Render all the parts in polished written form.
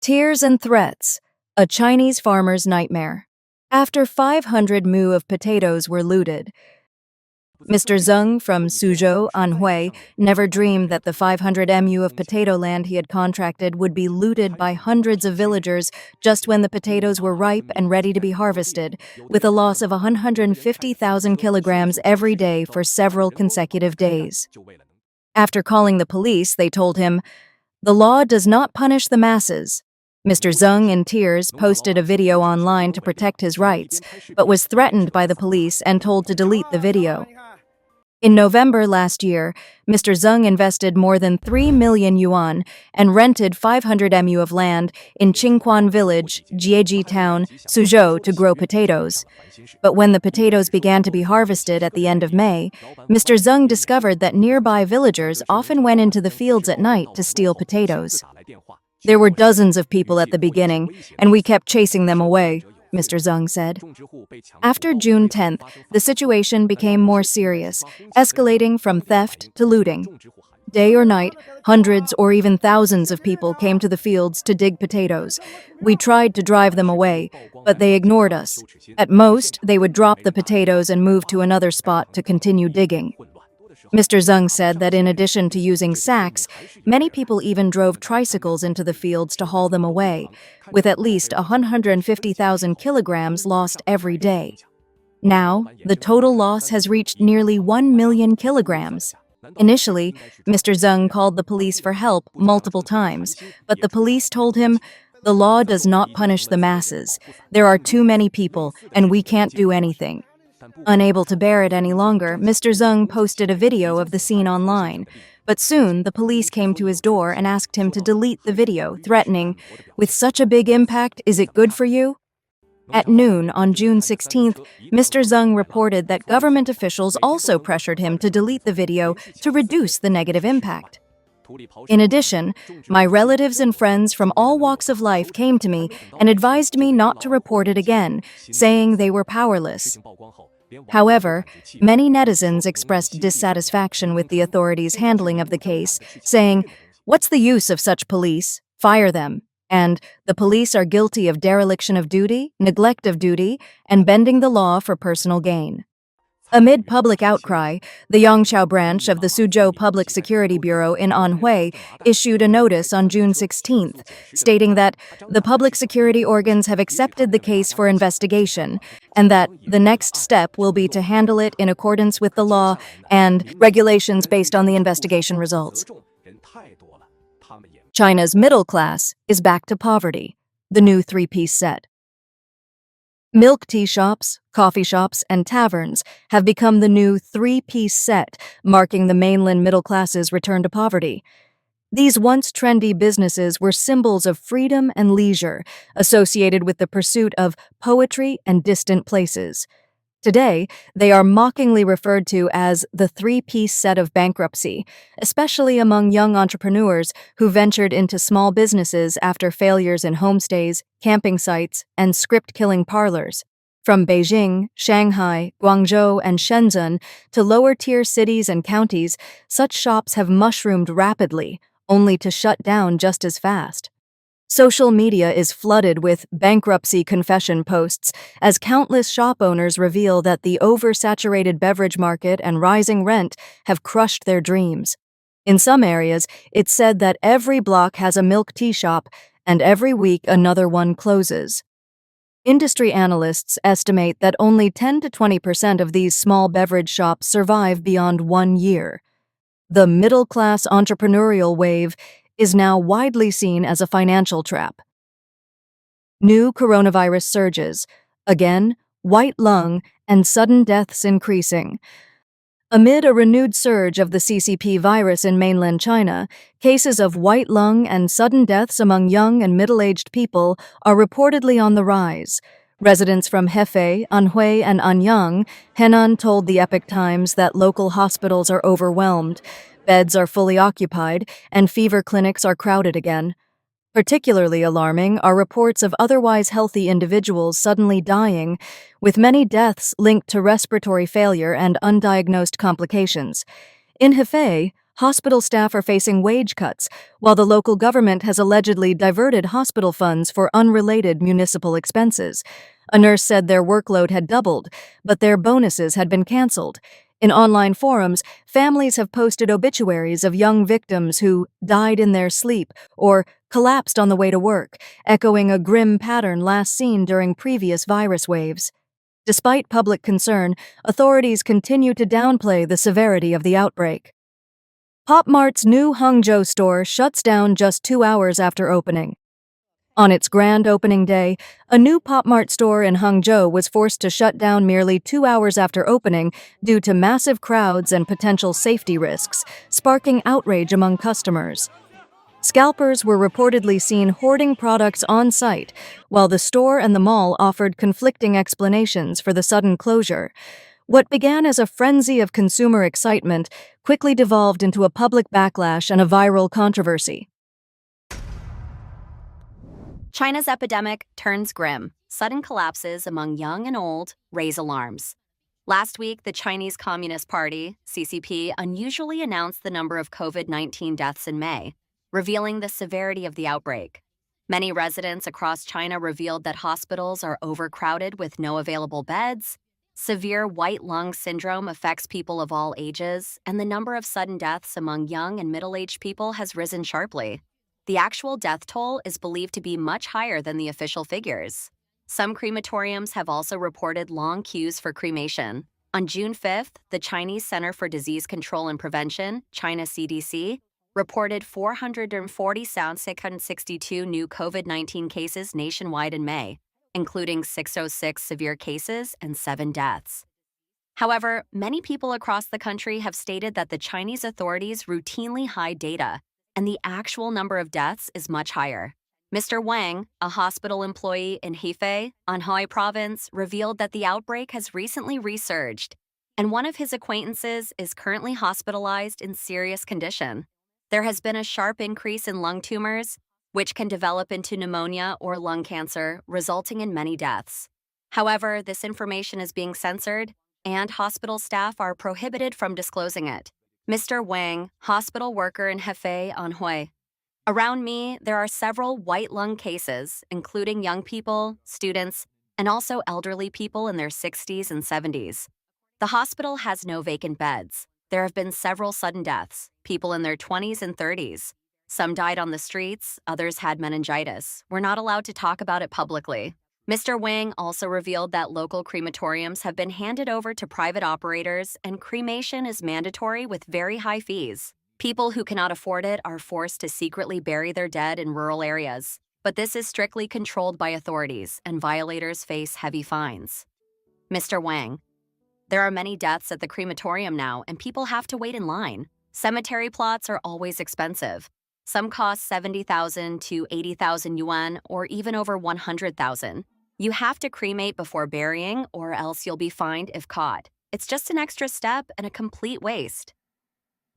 Tears and threats, a Chinese farmer's nightmare. After 500 mu of potatoes were looted, Mr. Zeng from Suzhou, Anhui, never dreamed that the 500 mu of potato land he had contracted would be looted by hundreds of villagers just when the potatoes were ripe and ready to be harvested, with a loss of 150,000 kilograms every day for several consecutive days. After calling the police, they told him, "The law does not punish the masses." Mr. Zeng, in tears, posted a video online to protect his rights, but was threatened by the police and told to delete the video. In November last year, Mr. Zeng invested more than 3 million yuan and rented 500 mu of land in Qingquan Village, Jieji Town, Suzhou to grow potatoes. But when the potatoes began to be harvested at the end of May, Mr. Zeng discovered that nearby villagers often went into the fields at night to steal potatoes. "There were dozens of people at the beginning, and we kept chasing them away," Mr. Zeng said. After June 10th, the situation became more serious, escalating from theft to looting. Day or night, hundreds or even thousands of people came to the fields to dig potatoes. We tried to drive them away, but they ignored us. At most, they would drop the potatoes and move to another spot to continue digging. Mr. Zeng said that in addition to using sacks, many people even drove tricycles into the fields to haul them away, with at least 150,000 kilograms lost every day. Now, the total loss has reached nearly 1 million kilograms. Initially, Mr. Zeng called the police for help multiple times, but the police told him, "The law does not punish the masses. There are too many people, and we can't do anything." Unable to bear it any longer, Mr. Zeng posted a video of the scene online, but soon the police came to his door and asked him to delete the video, threatening, "With such a big impact, is it good for you?" At noon on June 16th, Mr. Zeng reported that government officials also pressured him to delete the video to reduce the negative impact. In addition, my relatives and friends from all walks of life came to me and advised me not to report it again, saying they were powerless. However, many netizens expressed dissatisfaction with the authorities' handling of the case, saying, "What's the use of such police? Fire them." And "The police are guilty of dereliction of duty, neglect of duty, and bending the law for personal gain." Amid public outcry, the Yangqiao branch of the Suzhou Public Security Bureau in Anhui issued a notice on June 16th, stating that the public security organs have accepted the case for investigation and that the next step will be to handle it in accordance with the law and regulations based on the investigation results. China's middle class is back to poverty, the new three-piece set. Milk tea shops, coffee shops, and taverns have become the new three-piece set, marking the mainland middle class's return to poverty. These once trendy businesses were symbols of freedom and leisure, associated with the pursuit of poetry and distant places. Today, they are mockingly referred to as the three-piece set of bankruptcy, especially among young entrepreneurs who ventured into small businesses after failures in homestays, camping sites, and script-killing parlors. From Beijing, Shanghai, Guangzhou, and Shenzhen to lower-tier cities and counties, such shops have mushroomed rapidly, only to shut down just as fast. Social media is flooded with bankruptcy confession posts as countless shop owners reveal that the oversaturated beverage market and rising rent have crushed their dreams. In some areas, it's said that every block has a milk tea shop, and every week another one closes. Industry analysts estimate that only 10 to 20% of these small beverage shops survive beyond 1 year. The middle-class entrepreneurial wave is now widely seen as a financial trap. New coronavirus surges, again, white lung, and sudden deaths increasing. Amid a renewed surge of the CCP virus in mainland China, cases of white lung and sudden deaths among young and middle-aged people are reportedly on the rise. Residents from Hefei, Anhui, and Anyang, Henan told the Epoch Times that local hospitals are overwhelmed, beds are fully occupied, and fever clinics are crowded again. Particularly alarming are reports of otherwise healthy individuals suddenly dying, with many deaths linked to respiratory failure and undiagnosed complications. In Hefei, Hospital staff are facing wage cuts, while the local government has allegedly diverted hospital funds for unrelated municipal expenses. A nurse said their workload had doubled, but their bonuses had been canceled. In online forums, families have posted obituaries of young victims who died in their sleep or collapsed on the way to work, echoing a grim pattern last seen during previous virus waves. Despite public concern, authorities continue to downplay the severity of the outbreak. Pop Mart's new Hangzhou store shuts down just 2 hours after opening. On its grand opening day, a new Pop Mart store in Hangzhou was forced to shut down merely 2 hours after opening due to massive crowds and potential safety risks, sparking outrage among customers. Scalpers were reportedly seen hoarding products on site, while the store and the mall offered conflicting explanations for the sudden closure. What began as a frenzy of consumer excitement quickly devolved into a public backlash and a viral controversy. China's epidemic turns grim. Sudden collapses among young and old raise alarms. Last week, the Chinese Communist Party, CCP, unusually announced the number of COVID-19 deaths in May, revealing the severity of the outbreak. Many residents across China revealed that hospitals are overcrowded with no available beds. Severe white lung syndrome affects people of all ages, and the number of sudden deaths among young and middle-aged people has risen sharply. The actual death toll is believed to be much higher than the official figures. Some crematoriums have also reported long queues for cremation. On June 5th, the Chinese Center for Disease Control and Prevention, China CDC, reported 440,662 new COVID-19 cases nationwide in May, including 606 severe cases and 7 deaths. However, many people across the country have stated that the Chinese authorities routinely hide data, and the actual number of deaths is much higher. Mr. Wang, a hospital employee in Hefei, Anhui Province, revealed that the outbreak has recently resurged, and one of his acquaintances is currently hospitalized in serious condition. There has been a sharp increase in lung tumors, which can develop into pneumonia or lung cancer, resulting in many deaths. However, this information is being censored, and hospital staff are prohibited from disclosing it. Mr. Wang, hospital worker in Hefei, Anhui. Around me, there are several white lung cases, including young people, students, and also elderly people in their 60s and 70s. The hospital has no vacant beds. There have been several sudden deaths, people in their 20s and 30s. Some died on the streets, others had meningitis. We're not allowed to talk about it publicly. Mr. Wang also revealed that local crematoriums have been handed over to private operators, and cremation is mandatory with very high fees. People who cannot afford it are forced to secretly bury their dead in rural areas. But this is strictly controlled by authorities, and violators face heavy fines. Mr. Wang. There are many deaths at the crematorium now, and people have to wait in line. Cemetery plots are always expensive. Some cost 70,000 to 80,000 yuan, or even over 100,000. You have to cremate before burying, or else you'll be fined if caught. It's just an extra step and a complete waste.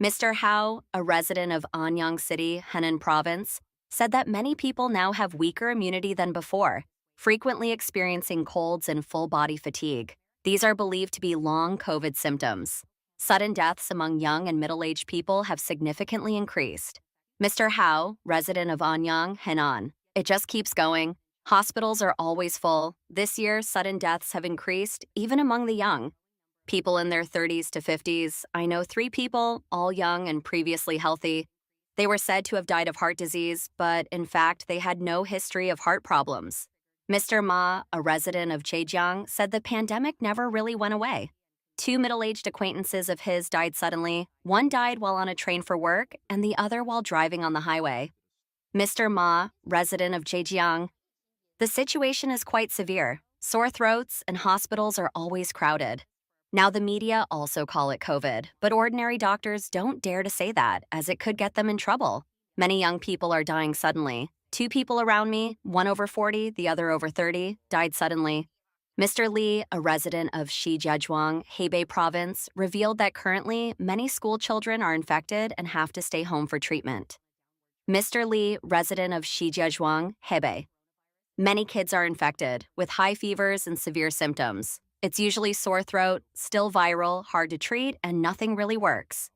Mr. Hao, a resident of Anyang City, Henan Province, said that many people now have weaker immunity than before, frequently experiencing colds and full-body fatigue. These are believed to be long COVID symptoms. Sudden deaths among young and middle-aged people have significantly increased. Mr. Hao, resident of Anyang, Henan. It just keeps going. Hospitals are always full. This year, sudden deaths have increased, even among the young. People in their 30s to 50s. I know 3 people, all young and previously healthy. They were said to have died of heart disease, but in fact, they had no history of heart problems. Mr. Ma, a resident of Zhejiang, said the pandemic never really went away. 2 middle-aged acquaintances of his died suddenly. One died while on a train for work, and the other while driving on the highway. Mr. Ma, resident of Zhejiang. The situation is quite severe. Sore throats and hospitals are always crowded. Now the media also call it COVID, but ordinary doctors don't dare to say that, as it could get them in trouble. Many young people are dying suddenly. 2 people around me, one over 40, the other over 30, died suddenly. Mr. Li, a resident of Shijiazhuang, Hebei Province, revealed that currently many school children are infected and have to stay home for treatment. Mr. Li, resident of Shijiazhuang, Hebei. Many kids are infected, with high fevers and severe symptoms. It's usually sore throat, still viral, hard to treat, and nothing really works.